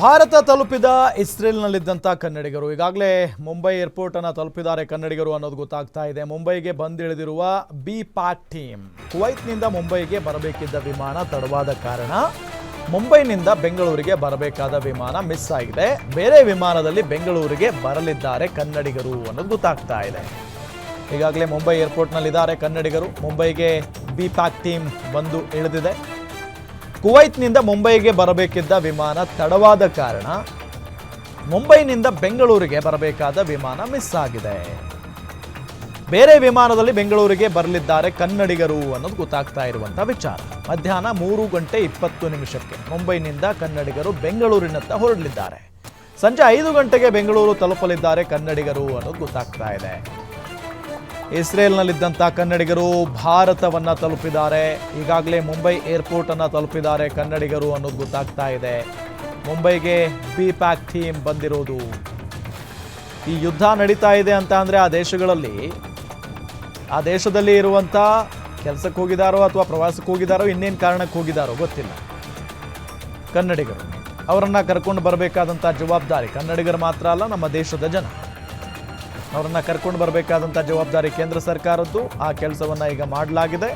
ಭಾರತ ತಲುಪಿದ ಇಸ್ರೇಲ್ನಲ್ಲಿದ್ದಂಥ ಕನ್ನಡಿಗರು ಈಗಾಗಲೇ ಮುಂಬೈ ಏರ್ಪೋರ್ಟನ್ನು ತಲುಪಿದ್ದಾರೆ ಕನ್ನಡಿಗರು ಅನ್ನೋದು ಗೊತ್ತಾಗ್ತಾ ಇದೆ. ಮುಂಬೈಗೆ ಬಂದಿಳಿದಿರುವ ಬಿ ಪ್ಯಾಕ್ ಟೀಮ್ ಕುವೈತ್ನಿಂದ ಮುಂಬೈಗೆ ಬರಬೇಕಿದ್ದ ವಿಮಾನ ತಡವಾದ ಕಾರಣ ಮುಂಬೈನಿಂದ ಬೆಂಗಳೂರಿಗೆ ಬರಬೇಕಾದ ವಿಮಾನ ಮಿಸ್ ಆಗಿದೆ. ಬೇರೆ ವಿಮಾನದಲ್ಲಿ ಬೆಂಗಳೂರಿಗೆ ಬರಲಿದ್ದಾರೆ ಕನ್ನಡಿಗರು ಅನ್ನೋದು ಗೊತ್ತಾಗ್ತಾ ಇದೆ. ಈಗಾಗಲೇ ಮುಂಬೈ ಏರ್ಪೋರ್ಟ್ನಲ್ಲಿದ್ದಾರೆ ಕನ್ನಡಿಗರು. ಮುಂಬೈಗೆ ಬಿ ಪ್ಯಾಕ್ ಟೀಮ್ ಬಂದು ಇಳಿದಿದೆ. ಕುವೈತ್ನಿಂದ ಮುಂಬೈಗೆ ಬರಬೇಕಿದ್ದ ವಿಮಾನ ತಡವಾದ ಕಾರಣ ಮುಂಬೈನಿಂದ ಬೆಂಗಳೂರಿಗೆ ಬರಬೇಕಾದ ವಿಮಾನ ಮಿಸ್ ಆಗಿದೆ. ಬೇರೆ ವಿಮಾನದಲ್ಲಿ ಬೆಂಗಳೂರಿಗೆ ಬರಲಿದ್ದಾರೆ ಕನ್ನಡಿಗರು ಅನ್ನೋದು ಗೊತ್ತಾಗ್ತಾ ಇರುವಂಥ ವಿಚಾರ. ಮಧ್ಯಾಹ್ನ 3:20 ಮುಂಬೈನಿಂದ ಕನ್ನಡಿಗರು ಬೆಂಗಳೂರಿನತ್ತ ಹೊರಡಲಿದ್ದಾರೆ. ಸಂಜೆ 5 ಗಂಟೆಗೆ ಬೆಂಗಳೂರು ತಲುಪಲಿದ್ದಾರೆ ಕನ್ನಡಿಗರು ಅನ್ನೋದು ಗೊತ್ತಾಗ್ತಾ ಇದೆ. ಇಸ್ರೇಲ್ನಲ್ಲಿದ್ದಂಥ ಕನ್ನಡಿಗರು ಭಾರತವನ್ನ ತಲುಪಿದ್ದಾರೆ. ಈಗಾಗಲೇ ಮುಂಬೈ ಏರ್ಪೋರ್ಟ್ ಅನ್ನ ತಲುಪಿದ್ದಾರೆ ಕನ್ನಡಿಗರು ಅನ್ನೋದು ಗೊತ್ತಾಗ್ತಾ ಇದೆ. ಮುಂಬೈಗೆ ಬಿ ಪ್ಯಾಕ್ ಟೀಮ್ ಬಂದಿರೋದು. ಈ ಯುದ್ಧ ನಡೀತಾ ಇದೆ ಅಂತ ಅಂದ್ರೆ ಆ ದೇಶದಲ್ಲಿ ಇರುವಂಥ ಕೆಲಸಕ್ಕೆ ಹೋಗಿದಾರೋ ಅಥವಾ ಪ್ರವಾಸಕ್ಕೆ ಹೋಗಿದಾರೋ ಇನ್ನೇನು ಕಾರಣಕ್ಕೆ ಹೋಗಿದಾರೋ ಗೊತ್ತಿಲ್ಲ. ಕನ್ನಡಿಗರು ಅವರನ್ನ ಕರ್ಕೊಂಡು ಬರಬೇಕಾದಂಥ ಜವಾಬ್ದಾರಿ ಕನ್ನಡಿಗರು ಮಾತ್ರ ಅಲ್ಲ, ನಮ್ಮ ದೇಶದ ಜನ ಅವರನ್ನ ಕರ್ಕೊಂಡು ಬರಬೇಕಾದಂಥ ಜವಾಬ್ದಾರಿ ಕೇಂದ್ರ ಸರ್ಕಾರದ್ದು. ಆ ಕೆಲಸವನ್ನು ಈಗ ಮಾಡಲಾಗಿದೆ.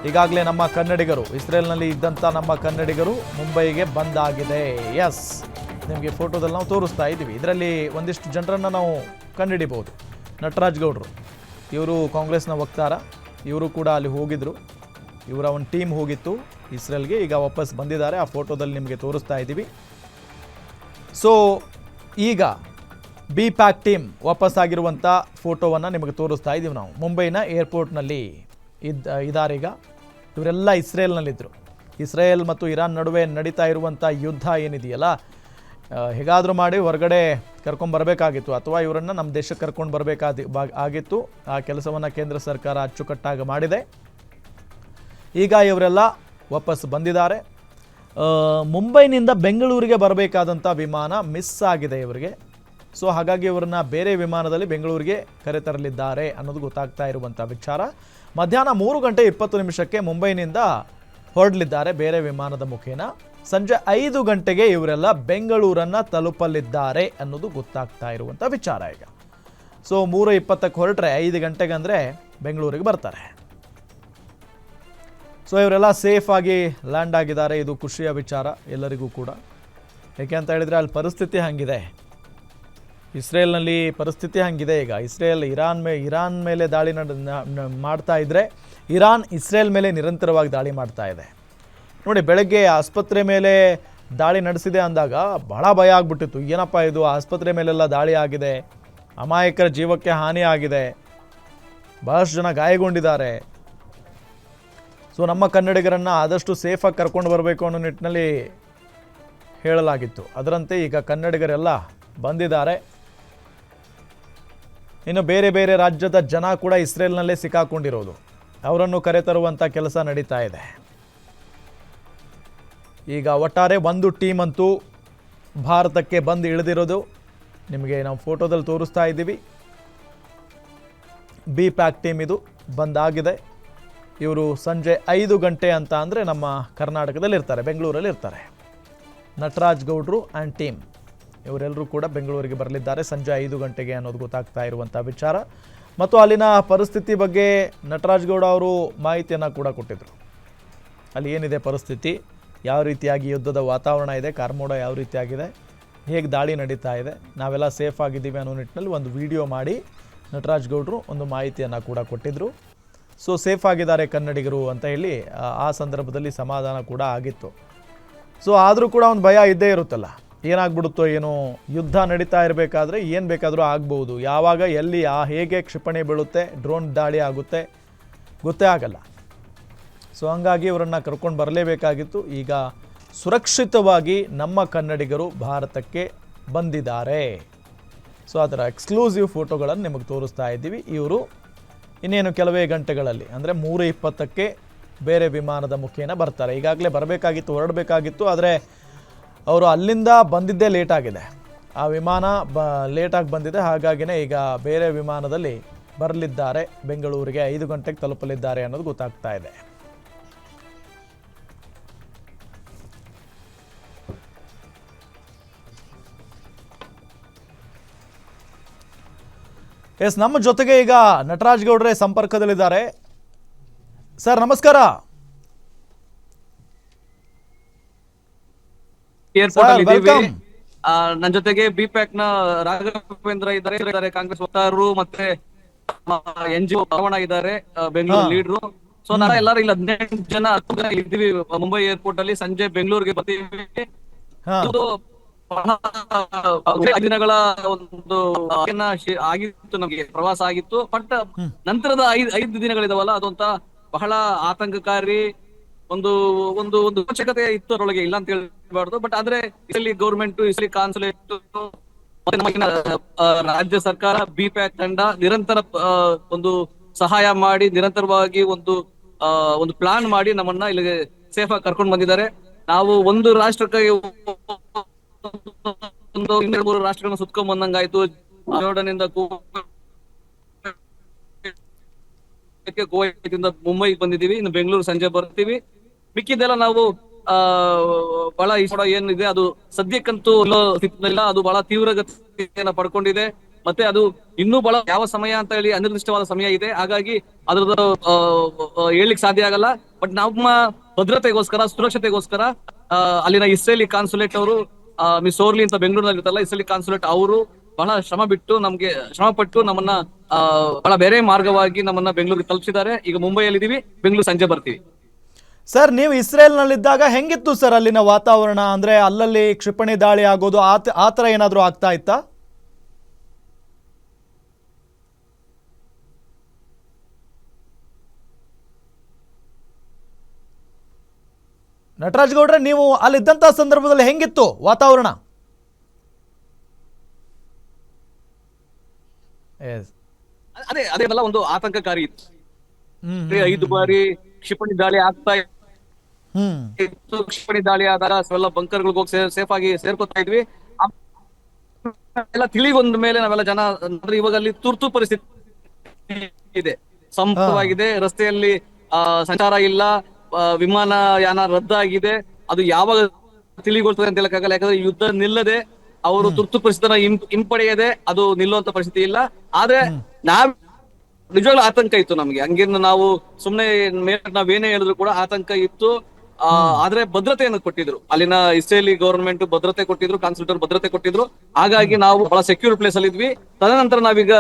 ಈಗಾಗಲೇ ನಮ್ಮ ಕನ್ನಡಿಗರು ಇಸ್ರೇಲ್ನಲ್ಲಿ ಇದ್ದಂಥ ನಮ್ಮ ಕನ್ನಡಿಗರು ಮುಂಬೈಗೆ ಬಂದಾಗಿದೆ. ಎಸ್, ನಿಮಗೆ ಫೋಟೋದಲ್ಲಿ ನಾವು ತೋರಿಸ್ತಾ ಇದ್ದೀವಿ. ಇದರಲ್ಲಿ ಒಂದಿಷ್ಟು ಜನರನ್ನು ನಾವು ಕಂಡುಹಿಡಿಬೋದು. ನಟರಾಜ್ ಗೌಡರು, ಇವರು ಕಾಂಗ್ರೆಸ್ನ ವಕ್ತಾರ, ಇವರು ಕೂಡ ಅಲ್ಲಿ ಹೋಗಿದ್ರು. ಇವರ ಒಂದು ಟೀಮ್ ಹೋಗಿತ್ತು ಇಸ್ರೇಲ್ಗೆ, ಈಗ ವಾಪಸ್ ಬಂದಿದ್ದಾರೆ. ಆ ಫೋಟೋದಲ್ಲಿ ನಿಮಗೆ ತೋರಿಸ್ತಾ ಇದ್ದೀವಿ. ಸೊ ಈಗ ಬಿ ಪ್ಯಾಕ್ ಟೀಮ್ ವಾಪಸ್ ಆಗಿರುವಂಥ ಫೋಟೋವನ್ನು ನಿಮಗೆ ತೋರಿಸ್ತಾ ಇದ್ದೀವಿ ನಾವು. ಮುಂಬೈನ ಏರ್ಪೋರ್ಟ್ನಲ್ಲಿ ಇದಾರೀಗ. ಇವರೆಲ್ಲ ಇಸ್ರೇಲ್ನಲ್ಲಿದ್ದರು. ಇಸ್ರೇಲ್ ಮತ್ತು ಇರಾನ್ ನಡುವೆ ನಡೀತಾ ಇರುವಂಥ ಯುದ್ಧ ಏನಿದೆಯಲ್ಲ, ಹೇಗಾದರೂ ಮಾಡಿ ಹೊರಗಡೆ ಕರ್ಕೊಂಡ್ಬರಬೇಕಾಗಿತ್ತು ಅಥವಾ ಇವರನ್ನು ನಮ್ಮ ದೇಶಕ್ಕೆ ಕರ್ಕೊಂಡು ಆಗಿತ್ತು. ಆ ಕೆಲಸವನ್ನು ಕೇಂದ್ರ ಸರ್ಕಾರ ಅಚ್ಚುಕಟ್ಟಾಗಿ ಮಾಡಿದೆ. ಈಗ ಇವರೆಲ್ಲ ವಾಪಸ್ ಬಂದಿದ್ದಾರೆ. ಮುಂಬೈನಿಂದ ಬೆಂಗಳೂರಿಗೆ ಬರಬೇಕಾದಂಥ ವಿಮಾನ ಮಿಸ್ ಆಗಿದೆ ಇವರಿಗೆ. ಸೊ ಹಾಗಾಗಿ ಇವರನ್ನ ಬೇರೆ ವಿಮಾನದಲ್ಲಿ ಬೆಂಗಳೂರಿಗೆ ಕರೆತರಲಿದ್ದಾರೆ ಅನ್ನೋದು ಗೊತ್ತಾಗ್ತಾ ಇರುವಂಥ ವಿಚಾರ. ಮಧ್ಯಾಹ್ನ 3:20 ಮುಂಬೈನಿಂದ ಹೊರಡಲಿದ್ದಾರೆ ಬೇರೆ ವಿಮಾನದ ಮುಖೇನ. ಸಂಜೆ 5 ಗಂಟೆಗೆ ಇವರೆಲ್ಲ ಬೆಂಗಳೂರನ್ನು ತಲುಪಲಿದ್ದಾರೆ ಅನ್ನೋದು ಗೊತ್ತಾಗ್ತಾ ಇರುವಂಥ ವಿಚಾರ ಈಗ. ಸೊ 3:20 ಹೊರಟ್ರೆ 5 ಗಂಟೆಗೆ ಅಂದರೆ ಬೆಂಗಳೂರಿಗೆ ಬರ್ತಾರೆ. ಸೊ ಇವರೆಲ್ಲ ಸೇಫ್ ಆಗಿ ಲ್ಯಾಂಡ್ ಆಗಿದ್ದಾರೆ. ಇದು ಖುಷಿಯ ವಿಚಾರ ಎಲ್ಲರಿಗೂ ಕೂಡ. ಯಾಕೆ ಅಂತ ಹೇಳಿದರೆ ಅಲ್ಲಿ ಪರಿಸ್ಥಿತಿ ಹಂಗಿದೆ. ಇಸ್ರೇಲ್ನಲ್ಲಿ ಪರಿಸ್ಥಿತಿ ಹಂಗಿದೆ ಈಗ. ಇರಾನ್ ಮೇಲೆ ದಾಳಿ ಮಾಡ್ತಾ ಇದ್ರೆ ಇರಾನ್ ಇಸ್ರೇಲ್ ಮೇಲೆ ನಿರಂತರವಾಗಿ ದಾಳಿ ಮಾಡ್ತಾ ಇದೆ. ನೋಡಿ, ಬೆಳಗ್ಗೆ ಆಸ್ಪತ್ರೆ ಮೇಲೆ ದಾಳಿ ನಡೆಸಿದೆ ಅಂದಾಗ ಬಹಳ ಭಯ ಆಗ್ಬಿಟ್ಟಿತ್ತು. ಏನಪ್ಪ ಇದು, ಆಸ್ಪತ್ರೆ ಮೇಲೆಲ್ಲ ದಾಳಿ ಆಗಿದೆ, ಅಮಾಯಕರ ಜೀವಕ್ಕೆ ಹಾನಿ ಆಗಿದೆ, ಬಹಳಷ್ಟು ಜನ ಗಾಯಗೊಂಡಿದ್ದಾರೆ. ಸೊ ನಮ್ಮ ಕನ್ನಡಿಗರನ್ನು ಆದಷ್ಟು ಸೇಫಾಗಿ ಕರ್ಕೊಂಡು ಬರಬೇಕು ಅನ್ನೋ ನಿಟ್ಟಿನಲ್ಲಿ ಹೇಳಲಾಗಿತ್ತು. ಅದರಂತೆ ಈಗ ಕನ್ನಡಿಗರೆಲ್ಲ ಬಂದಿದ್ದಾರೆ. ಇನ್ನು ಬೇರೆ ಬೇರೆ ರಾಜ್ಯದ ಜನ ಕೂಡ ಇಸ್ರೇಲ್ನಲ್ಲೇ ಸಿಕ್ಕಾಕೊಂಡಿರೋದು, ಅವರನ್ನು ಕರೆತರುವಂಥ ಕೆಲಸ ನಡೀತಾ ಇದೆ. ಈಗ ಒಟ್ಟಾರೆ ಒಂದು ಟೀಮ್ ಅಂತೂ ಭಾರತಕ್ಕೆ ಬಂದು ಇಳಿದಿರೋದು ನಿಮಗೆ ನಾವು ಫೋಟೋದಲ್ಲಿ ತೋರಿಸ್ತಾ ಇದ್ದೀವಿ. ಬಿ ಪ್ಯಾಕ್ ಟೀಮ್ ಇದು ಬಂದಾಗಿದೆ. ಇವರು ಸಂಜೆ 5 ಗಂಟೆ ಅಂತ ಅಂದರೆ ನಮ್ಮ ಕರ್ನಾಟಕದಲ್ಲಿ ಇರ್ತಾರೆ, ಬೆಂಗಳೂರಲ್ಲಿ ಇರ್ತಾರೆ. ನಟರಾಜ್ ಗೌಡ್ರು ಆ್ಯಂಡ್ ಟೀಮ್ ಇವರೆಲ್ಲರೂ ಕೂಡ ಬೆಂಗಳೂರಿಗೆ ಬರಲಿದ್ದಾರೆ ಸಂಜೆ 5 ಗಂಟೆಗೆ ಅನ್ನೋದು ಗೊತ್ತಾಗ್ತಾ ಇರುವಂಥ ವಿಚಾರ. ಮತ್ತು ಅಲ್ಲಿನ ಪರಿಸ್ಥಿತಿ ಬಗ್ಗೆ ನಟರಾಜ್ ಗೌಡ ಅವರು ಮಾಹಿತಿಯನ್ನು ಕೂಡ ಕೊಟ್ಟಿದ್ದರು. ಅಲ್ಲಿ ಏನಿದೆ ಪರಿಸ್ಥಿತಿ, ಯಾವ ರೀತಿಯಾಗಿ ಯುದ್ಧದ ವಾತಾವರಣ ಇದೆ, ಕಾರ್ಮೋಡ ಯಾವ ರೀತಿಯಾಗಿದೆ, ಹೇಗೆ ದಾಳಿ ನಡೀತಾ ಇದೆ, ನಾವೆಲ್ಲ ಸೇಫ್ ಆಗಿದ್ದೀವಿ ಅನ್ನೋ ನಿಟ್ಟಿನಲ್ಲಿ ಒಂದು ವಿಡಿಯೋ ಮಾಡಿ ನಟರಾಜ್ ಗೌಡರು ಒಂದು ಮಾಹಿತಿಯನ್ನು ಕೂಡ ಕೊಟ್ಟಿದ್ದರು. ಸೊ ಸೇಫ್ ಆಗಿದ್ದಾರೆ ಕನ್ನಡಿಗರು ಅಂತ ಹೇಳಿ ಆ ಸಂದರ್ಭದಲ್ಲಿ ಸಮಾಧಾನ ಕೂಡ ಆಗಿತ್ತು. ಸೊ ಆದರೂ ಕೂಡ ಒಂದು ಭಯ ಇದ್ದೇ ಇರುತ್ತಲ್ಲ, ಏನಾಗ್ಬಿಡುತ್ತೋ ಏನೋ. ಯುದ್ಧ ನಡೀತಾ ಇರಬೇಕಾದ್ರೆ ಏನು ಬೇಕಾದರೂ ಆಗ್ಬೋದು. ಯಾವಾಗ ಎಲ್ಲಿ ಹೇಗೆ ಕ್ಷಿಪಣಿ ಬೀಳುತ್ತೆ, ಡ್ರೋನ್ ದಾಳಿ ಆಗುತ್ತೆ ಗೊತ್ತೇ ಆಗಲ್ಲ. ಸೊ ಹಂಗಾಗಿ ಇವರನ್ನು ಕರ್ಕೊಂಡು ಬರಲೇಬೇಕಾಗಿತ್ತು. ಈಗ ಸುರಕ್ಷಿತವಾಗಿ ನಮ್ಮ ಕನ್ನಡಿಗರು ಭಾರತಕ್ಕೆ ಬಂದಿದ್ದಾರೆ. ಸೊ ಅದರ ಎಕ್ಸ್ಕ್ಲೂಸಿವ್ ಫೋಟೋಗಳನ್ನು ನಿಮಗೆ ತೋರಿಸ್ತಾ ಇದ್ದೀವಿ. ಇವರು ಇನ್ನೇನು ಕೆಲವೇ ಗಂಟೆಗಳಲ್ಲಿ ಅಂದರೆ 3:20 ಬೇರೆ ವಿಮಾನದ ಮುಖೇನ ಬರ್ತಾರೆ. ಈಗಾಗಲೇ ಹೊರಡಬೇಕಾಗಿತ್ತು, ಆದರೆ ಅವರು ಅಲ್ಲಿಂದ ಬಂದಿದ್ದೇ ಲೇಟ್ ಆಗಿದೆ. ಆ ವಿಮಾನ ಲೇಟಾಗಿ ಬಂದಿದೆ. ಹಾಗಾಗಿನೇ ಈಗ ಬೇರೆ ವಿಮಾನದಲ್ಲಿ ಬರಲಿದ್ದಾರೆ, ಬೆಂಗಳೂರಿಗೆ 5 ಗಂಟೆಗೆ ತಲುಪಲಿದ್ದಾರೆ ಅನ್ನೋದು ಗೊತ್ತಾಗ್ತಾ ಇದೆ. ಎಸ್, ನಮ್ಮ ಜೊತೆಗೆ ಈಗ ನಟರಾಜ್ ಗೌಡ್ರೆ ಸಂಪರ್ಕದಲ್ಲಿದ್ದಾರೆ. ಸರ್ ನಮಸ್ಕಾರ. ಏರ್ಪೋರ್ಟ್ ಅಲ್ಲಿ ಇದ್ದೀವಿ. ನನ್ನ ಜೊತೆಗೆ ಬಿಪ್ಯಾಕ್ ನ ರಾಘವೇಂದ್ರ ಇದ್ದಾರೆ, ಕಾಂಗ್ರೆಸ್ ವಕ್ತಾರರು, ಮತ್ತೆ NGO ರಮಣ ಇದ್ದಾರೆ, ಬೆಂಗಳೂರು ಲೀಡ್ರು. ಸೊ ನಾವು ಎಲ್ಲರೂ ಇಲ್ಲಿ 18 ಜನ ಇದ್ದೀವಿ ಮುಂಬೈ ಏರ್ಪೋರ್ಟ್ ಅಲ್ಲಿ. ಸಂಜೆ ಬೆಂಗಳೂರಿಗೆ ಬರ್ತೀವಿ. ದಿನಗಳ ಒಂದು ಆಗಿತ್ತು, ನಮಗೆ ಪ್ರವಾಸ ಆಗಿತ್ತು. ಬಟ್ ನಂತರದ 5 ದಿನಗಳಿದಾವಲ್ಲ, ಅದೊಂತ ಬಹಳ ಆತಂಕಕಾರಿ ಒಂದು ಒಂದು ಒಂದು ಅವಶ್ಯಕತೆ ಇತ್ತು ಅದರೊಳಗೆ, ಇಲ್ಲ ಅಂತ ಹೇಳ್ಬಾರ್ದು. ಬಟ್ ಆದ್ರೆ ಇಸ್ರೇಲಿ ಗೌರ್ಮೆಂಟ್, ಇಸ್ರೇಲಿ ಕಾನ್ಸುಲೇಟ್, ರಾಜ್ಯ ಸರ್ಕಾರ, ಬಿಪ್ಯಾಕ್ ತಂಡ ನಿರಂತರ ಒಂದು ಸಹಾಯ ಮಾಡಿ, ನಿರಂತರವಾಗಿ ಒಂದು ಪ್ಲಾನ್ ಮಾಡಿ ನಮ್ಮನ್ನ ಇಲ್ಲಿಗೆ ಸೇಫ್ ಆಗಿ ಕರ್ಕೊಂಡು ಬಂದಿದ್ದಾರೆ. ನಾವು ಒಂದು ರಾಷ್ಟ್ರಕ್ಕೆ 2-3 ರಾಷ್ಟ್ರಗಳನ್ನ ಸುತ್ಕೊಂಡ್ ಬಂದಂಗಾಯ್ತು. ಜೋರ್ಡನ್ನಿಂದ ಗೋವಾದಿಂದ ಮುಂಬೈಗೆ ಬಂದಿದೀವಿ. ಇನ್ನು ಬೆಂಗಳೂರು ಸಂಜೆ ಬರ್ತೀವಿ. ಮಿಕ್ಕಿದ್ದೆಲ್ಲ ನಾವು ಬಹಳ ಏನಿದೆ ಅದು ಸದ್ಯಕ್ಕಂತೂ ಇಲ್ಲ, ಅದು ಬಹಳ ತೀವ್ರಗತಿಯನ್ನ ಪಡ್ಕೊಂಡಿದೆ. ಮತ್ತೆ ಅದು ಇನ್ನೂ ಬಹಳ ಯಾವ ಸಮಯ ಅಂತ ಹೇಳಿ ಅನಿರ್ದಿಷ್ಟವಾದ ಸಮಯ ಇದೆ. ಹಾಗಾಗಿ ಅದ್ರದ್ದು ಹೇಳಲಿಕ್ಕೆ ಸಾಧ್ಯ ಆಗಲ್ಲ. ಬಟ್ ನಮ್ಮ ಭದ್ರತೆಗೋಸ್ಕರ, ಸುರಕ್ಷತೆಗೋಸ್ಕರ ಅಲ್ಲಿನ ಇಸ್ರೇಲಿ ಕಾನ್ಸುಲೇಟ್ ಅವರು, ಮಿಸ್ ಓರ್ಲಿ ಅಂತ ಬೆಂಗಳೂರಿನಲ್ಲಿ ಇರುತ್ತಲ್ಲ, ಇಸ್ರೇಲಿ ಕಾನ್ಸುಲೇಟ್ ಅವರು ಬಹಳ ಶ್ರಮ ಪಟ್ಟು ನಮ್ಮನ್ನ ಬಹಳ ಬೇರೆ ಮಾರ್ಗವಾಗಿ ನಮ್ಮನ್ನ ಬೆಂಗಳೂರಿಗೆ ತಲುಪಿಸಿದ್ದಾರೆ. ಈಗ ಮುಂಬೈಯಲ್ಲಿ ಇದೀವಿ, ಬೆಂಗಳೂರು ಸಂಜೆ ಬರ್ತೀವಿ. ಸರ್, ನೀವು ಇಸ್ರೇಲ್ನಲ್ಲಿದ್ದಾಗ ಹೆಂಗಿತ್ತು ಸರ್ ಅಲ್ಲಿನ ವಾತಾವರಣ? ಅಂದ್ರೆ ಅಲ್ಲಲ್ಲಿ ಕ್ಷಿಪಣಿ ದಾಳಿ ಆಗೋದು ಆ ಥರ ಏನಾದರೂ ಆಗ್ತಾ ಇತ್ತಾ? ನಟರಾಜ್ ಗೌಡ್ರೆ, ನೀವು ಅಲ್ಲಿದ್ದಂಥ ಸಂದರ್ಭದಲ್ಲಿ ಹೆಂಗಿತ್ತು ವಾತಾವರಣ? ಅದೇನಲ್ಲ, ಒಂದು ಆತಂಕಕಾರಿ ಇತ್ತು. 5 ಬಾರಿ ಕ್ಷಿಪಣಿ ದಾಳಿ ಆಗ್ತಾ ಇತ್ತು. ಕ್ಷಿಪಣಿ ದಾಳಿ ಆದಾಗ ನಾವೆಲ್ಲ ಬಂಕರ್ಗಳಿಗೆ ಹೋಗಿ ಸೇಫ್ ಆಗಿ ಸೇರ್ಕೊತಾ ಇದ್ವಿ. ಎಲ್ಲ ತಿಳಿಗೊಂಡ ಮೇಲೆ ನಾವೆಲ್ಲ ಜನ, ಇವಾಗ ಅಲ್ಲಿ ತುರ್ತು ಪರಿಸ್ಥಿತಿ ಇದೆ, ಸಂಪೂರ್ಣವಾಗಿದೆ. ರಸ್ತೆಯಲ್ಲಿ ಸಂಚಾರ ಇಲ್ಲ, ವಿಮಾನಯಾನ ರದ್ದಾಗಿದೆ. ಅದು ಯಾವಾಗ ತಿಳಿಗೊಳ್ತದೆ ಅಂತ ಹೇಳಕ್ಕಾಗಲ್ಲ, ಯಾಕಂದ್ರೆ ಯುದ್ಧ ನಿಲ್ಲದೆ, ಅವರು ತುರ್ತು ಪರಿಸ್ಥಿತಿನ ಹಿಂಪಡೆಯದೆ ಅದು ನಿಲ್ಲುವಂತ ಪರಿಸ್ಥಿತಿ ಇಲ್ಲ. ಆದ್ರೆ ನಿಜವಾಗ್ಲೂ ಆತಂಕ ಇತ್ತು ನಮ್ಗೆ. ಹಂಗೇನು ನಾವು ಸುಮ್ನೆ ನಾವೇನೇ ಹೇಳಿದ್ರು ಕೂಡ ಆತಂಕ ಇತ್ತು. ಆದ್ರೆ ಭದ್ರತೆಯನ್ನು ಕೊಟ್ಟಿದ್ರು, ಅಲ್ಲಿನ ಇಸ್ರೇಲಿ ಗವರ್ಮೆಂಟ್ ಭದ್ರತೆ ಕೊಟ್ಟಿದ್ರು, ಕಾನ್ಸುಲೇಟರ್ ಭದ್ರತೆ ಕೊಟ್ಟಿದ್ರು. ಹಾಗಾಗಿ ನಾವು ಬಹಳ ಸೆಕ್ಯೂರ್ ಪ್ಲೇಸ್ ಅಲ್ಲಿ ಇದ್ವಿ. ತದನಂತರ ನಾವೀಗ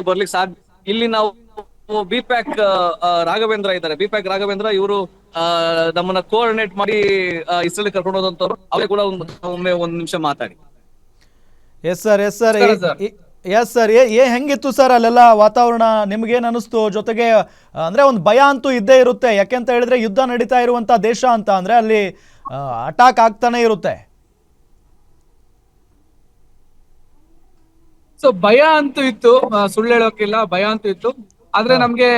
ಬರ್ಲಿಕ್ಕೆ ಸಾಧ್ಯ. ಇಲ್ಲಿ ನಾವು ಬಿಪ್ಯಾಕ್ ರಾಘವೇಂದ್ರ ಇದ್ದಾರೆ, ಬಿಪ್ಯಾಕ್ ರಾಘವೇಂದ್ರ ಇವರು ನಮ್ಮನ್ನ ಕೋಆರ್ಡಿನೇಟ್ ಮಾಡಿ ಇಸ್ರೇಲ್ ಕರ್ಕೊಂಡು ಹೋದಂತವ್ರು. ಅವರೇ ಕೂಡ ಒಮ್ಮೆ 1 ನಿಮಿಷ ಮಾತಾಡಿ. Yes sir, yes sir, yes sir. ಹೆಂಗಿತ್ತು ಸರ್ ಅಲ್ಲೆಲ್ಲ ವಾತಾವರಣ? ನಿಮ್ಗೇನು ಅನಿಸ್ತು? ಜೊತೆಗೆ ಅಂದ್ರೆ ಒಂದು ಭಯ ಅಂತೂ ಇದ್ದೇ ಇರುತ್ತೆ, ಯಾಕೆಂತ ಹೇಳಿದ್ರೆ ಯುದ್ಧ ನಡೀತಾ ಇರುವಂತ ದೇಶ ಅಂತ ಅಂದ್ರೆ ಅಲ್ಲಿ ಅಟ್ಯಾಕ್ ಆಗ್ತಾನೆ ಇರುತ್ತೆ. ಸೊ ಭಯ ಅಂತೂ ಇತ್ತು, ಸುಳ್ಳು ಹೇಳೋಕಿಲ್ಲ, ಭಯ ಅಂತೂ ಇತ್ತು. ಆದ್ರೆ ನಮ್ಗೆ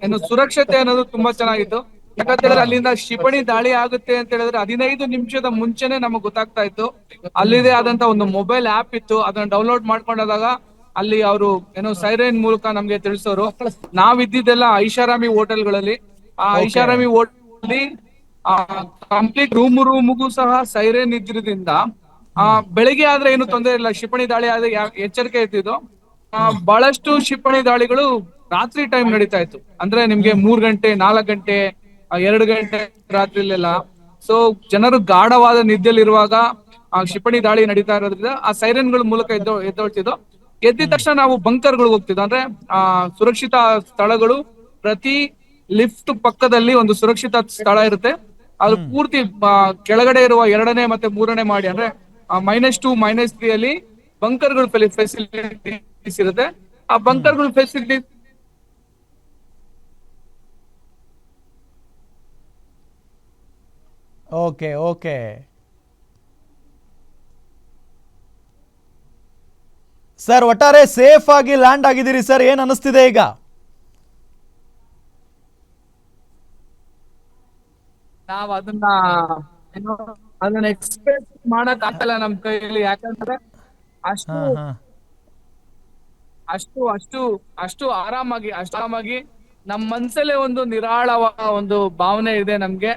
ಏನು ಸುರಕ್ಷತೆ ಅನ್ನೋದು ತುಂಬಾ ಚೆನ್ನಾಗಿತ್ತು. ಯಾಕಂತೇಳಿದ್ರೆ ಅಲ್ಲಿಂದ ಕ್ಷಿಪಣಿ ದಾಳಿ ಆಗುತ್ತೆ ಅಂತ ಹೇಳಿದ್ರೆ 15 ನಿಮಿಷದ ಮುಂಚೆನೆ ನಮಗ್ ಗೊತ್ತಾಗ್ತಾ ಇತ್ತು. ಅಲ್ಲಿದೆ ಆದಂತ ಒಂದು ಮೊಬೈಲ್ ಆಪ್ ಇತ್ತು, ಅದನ್ನ ಡೌನ್ಲೋಡ್ ಮಾಡ್ಕೊಂಡಾಗ ಅಲ್ಲಿ ಅವರು ಏನೋ ಸೈರನ್ ಮೂಲಕ ನಮ್ಗೆ ತಿಳಿಸೋರು. ನಾವಿದ್ದೆಲ್ಲ ಐಷಾರಾಮಿ ಹೋಟೆಲ್ಗಳಲ್ಲಿ. ಆ ಐಷಾರಾಮಿ ಹೋಟೆಲ್ ಕಂಪ್ಲೀಟ್ ರೂಮ್ಗೂ ಸಹ ಸೈರನ್ ಇದ್ರಿಂದ ಬೆಳಿಗ್ಗೆ ಆದ್ರೆ ಏನು ತೊಂದರೆ ಇಲ್ಲ, ಕ್ಷಿಪಣಿ ದಾಳಿ ಆದ್ರೆ ಎಚ್ಚರಿಕೆ ಇರ್ತಿದ್ದು. ಬಹಳಷ್ಟು ಕ್ಷಿಪಣಿ ದಾಳಿಗಳು ರಾತ್ರಿ ಟೈಮ್ ನಡೀತಾ ಇತ್ತು. ಅಂದ್ರೆ ನಿಮ್ಗೆ 3 ಗಂಟೆ, 4 ಗಂಟೆ, 2 ಗಂಟೆ ರಾತ್ರಿಲೆಲ್ಲ. ಸೊ ಜನರು ಗಾಢವಾದ ನಿದ್ದೆಯಲ್ಲಿರುವಾಗ ಆ ಕ್ಷಿಪಣಿ ದಾಳಿ ನಡೀತಾ ಇರೋದ್ರಿಂದ ಆ ಸೈರನ್ಗಳ ಮೂಲಕ ಎದ್ದೊಳ್ತಿದ್ದು. ಎದ್ದಿದ ತಕ್ಷಣ ನಾವು ಬಂಕರ್ಗಳಿಗೆ ಹೋಗ್ತಿದ್ವಿ. ಅಂದ್ರೆ ಸುರಕ್ಷಿತ ಸ್ಥಳಗಳು, ಪ್ರತಿ ಲಿಫ್ಟ್ ಪಕ್ಕದಲ್ಲಿ ಒಂದು ಸುರಕ್ಷಿತ ಸ್ಥಳ ಇರುತ್ತೆ. ಅದು ಪೂರ್ತಿ ಕೆಳಗಡೆ ಇರುವ 2ನೇ ಮತ್ತೆ 3ನೇ ಮಾಡಿ, ಅಂದ್ರೆ -2, -3 ಅಲ್ಲಿ ಬಂಕರ್ಗಳು ಫೆಸಿಲಿಟೀಸ್ ಇರುತ್ತೆ. ಆ ಬಂಕರ್ಗಳು ಫೆಸಿಲಿಟಿ ಓಕೆ ಓಕೆ ಸರ್, ಒಟ್ಟಾರೆ ಸೇಫ್ ಆಗಿ ಲ್ಯಾಂಡ್ ಆಗಿದ್ದೀರಿ ಸರ್. ಏನ್ ಅನಿಸ್ತಿದೆ ಈಗ? ನಾವ್ ಅದನ್ನ ಎಕ್ಸ್ಪೆಕ್ಟ್ ಮಾಡಕ್ ಆಗಲ್ಲ ನಮ್ ಕೈಯಲ್ಲಿ. ಯಾಕಂದ್ರೆ ಅಷ್ಟು ಅಷ್ಟು ಅಷ್ಟು ಅಷ್ಟು ಆರಾಮಾಗಿ ನಮ್ ಮನ್ಸಲ್ಲೇ ಒಂದು ನಿರಾಳವಾದ ಒಂದು ಭಾವನೆ ಇದೆ ನಮ್ಗೆ.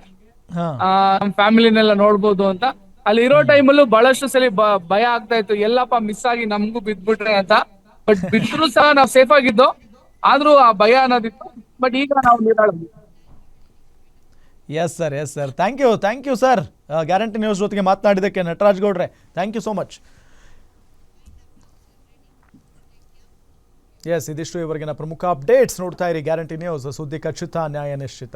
ನಮ್ ಫ್ಯಾಮಿಲಿನೆಲ್ಲ ನೋಡ್ಬೋದು ಅಂತ. ಅಲ್ಲಿ ಇರೋ ಟೈಮಲ್ಲೂ ಬಹಳಷ್ಟು ಸಲ ಭಯ ಆಗ್ತಾ ಇತ್ತು, ಎಲ್ಲಪ್ಪ ಮಿಸ್ ಆಗಿ ನಮ್ಗೂ ಬಿದ್ಬಿಟ್ರೆ ಅಂತ. ಬಟ್ ಬಿಟ್ಟರು ಸಹ ನಾವು ಸೇಫ್ ಆಗಿದ್ದು, ಆದ್ರೂ ಆ ಭಯ ಅನ್ನೋದಿತ್ತು. ಬಟ್ ಈಗ ನಾವು ನಿರಾಳವಾಗಿ. Yes sir thank you sir. Guarantee News ಜೊತೆಗೆ ಮಾತನಾಡಿದ್ದಕ್ಕೆ ನಟರಾಜ್ ಗೌಡ್ರೆ, thank you so much. Yes, ಇದಿಷ್ಟು ಇವರೆಗಿನ ಪ್ರಮುಖ ಅಪ್ಡೇಟ್ಸ್. ನೋಡ್ತಾ ಇರಿ ಗ್ಯಾರಂಟಿ ನ್ಯೂಸ್, ಸುದ್ದಿ ಖಚಿತ, ನ್ಯಾಯ ನಿಶ್ಚಿತ.